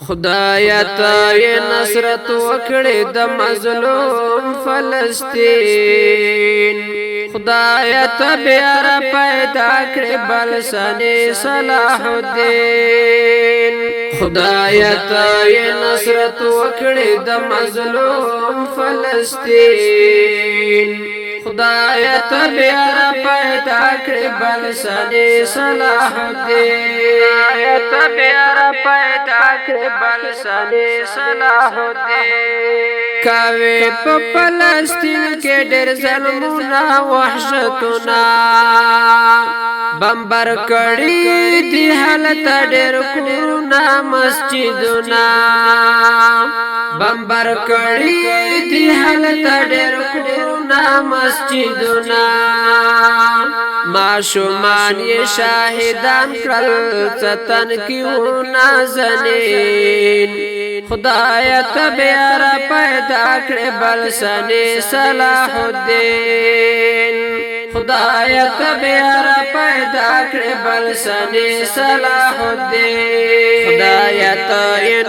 خدایا ته نصرت وکړې د مظلوم فلسطین خدایا ته بیا را پیدا کړې بلسنې صلاح الدین خدایا ته نصرت وکړې د مظلوم فلسطین خدایا ته بیا را پیدا کړې بلسنې صلاح الدین خدایا ته بیا را پیدا کړې بلسنې صلاح الدین کاوی په فلسطین کې ډېر ظلمونه وحشتونه بمبر کړي دي حالت ډېر کورونه مسجدونه بمبر کړي دي حالت ډېر کورونه مسجدونه معشومان یې شاهدان کړل ستن کیو نازنین خدایا ته بیا را پیدا کړې بلسنې صلاح الدین خدایا ته بیا را پیدا کړې بلسنې صلاح الدین خدایا ته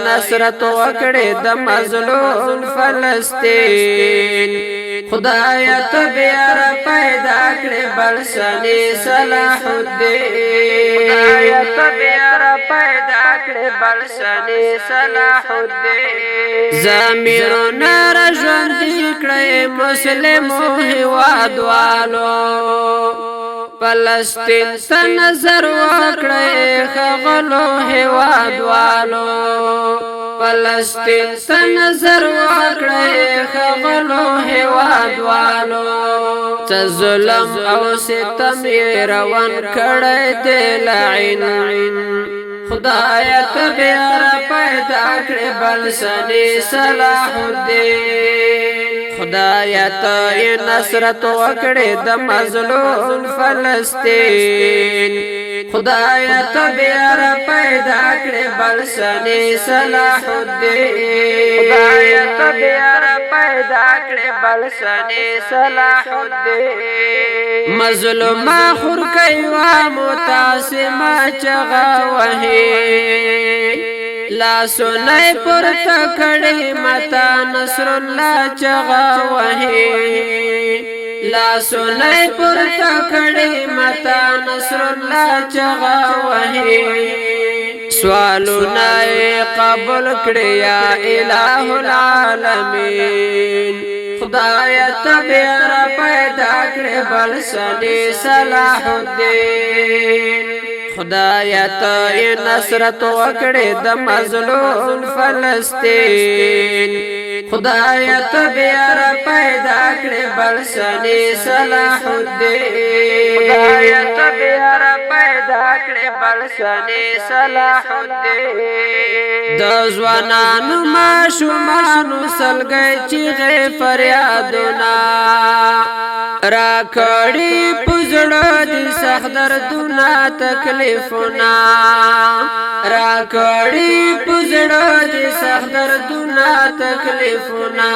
نصرت وکړې د مظلوم فلسطین خدایا ته بیا را پیدا کړې بلسنې صلاح الدین خدایا ته بیا را پیدا کړې بلسنې صلاح الدین ضمیرونه را ژوندي کړې مسلمو هېوادوالو فلسطین ته نظر وکړئ ښاغلو هېوادوالو فلسطین ته نظر وکړئ ښاغلو هېوادوالو څه ظلم او ستم یې روان کړی دی لعین خدایا ته بیا را پیدا کړې بلسنې صلاح الدین خدایا ته نصرت وکړې د مظلوم فلسطین خدایا ته بیا را پیدا کړې بلسنې صلاح الدین خدایا ته بیا را پیدا کړې بلسنې صلاح الدین مظلومه خورکۍ وا متعصمه چغه وهي لاسونه پورته کړي متا نصر الله چغه وهي لاسونه پورته کړي متا نصر الله چغه وهي سوالونه قبول کړي یا الہ العالمین خدایا ته بیا را پیدا کړې بلسنې صلاح الدین خدایا ته نصرت وکړې د مظلوم فلسطین خدایا ته بیا را پیدا کړې بلسنې صلاح الدین خدایا ته بیا را پیدا کړې بلسنې صلاح الدین د ځوانانو ماشومانو سلګۍ چیغې فریادونه را کړي پزړه دي سخت دردونه تکلیفونه را کړي پزړه دي سخت دردونه تکلیفونه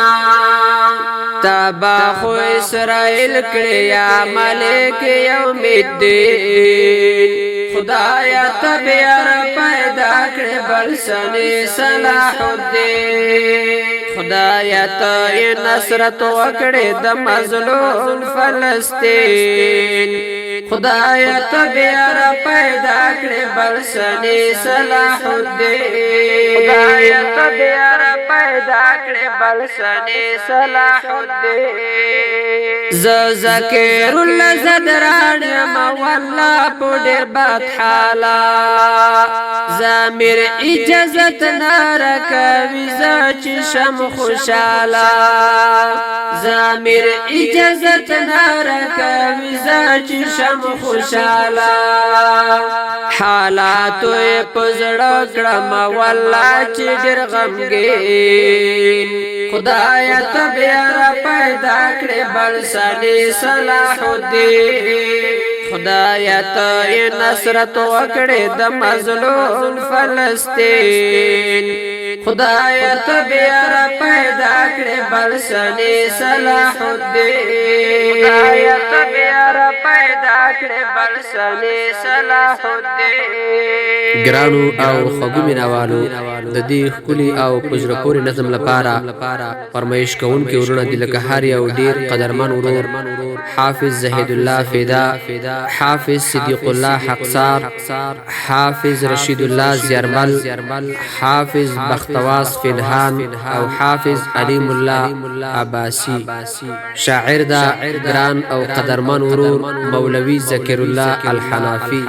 تبا خو اسرائیل کړي یا ملک یوم الدین خدایا ته بیا را پیدا کړې بلسنې صلاح الدین خدایا ته نصرت وکړې د مظلوم فلسطین خدایا ته بیا را پیدا کړې بلسنې صلاح الدین خدایا ته بیا را پیدا کړې بلسنې صلاح الدین ز ذکر الله زدران ما والله په ډېر بد حالا ضمیر اجازت ناره کوي زه چې شم خوشاله ضمیر اجازت ناره کوي زه چې شم خوشاله حالاتو یې په زړه کړم والله چې ډېر غمګین خدایا ته بیا را پیدا کړې بلسنې صلاح الدین خدایا ته نصرت وکړې د مظلوم فلسطین خدایا ته بیا را پیدا کړې بلسنې صلاح الدین خدایا ته بیا را پیدا کړې بلسنې صلاح الدین. ګرانو او خوږو مینوالو، د دې ښکلي او په زړه پورې نظم لپاره فرمایش کوونکي ورونه دي لکه هر یو ډېر قدرمن ورور حافظ زهید الله فدا، حافظ صدیق الله حقصار، حافظ رشید الله زیارمل، حافظ بختواس فنهان او حافظ علیم الله عباسی. شاعر دا ګران او قدرمن ورور مولوی ذکر الله الحنافی.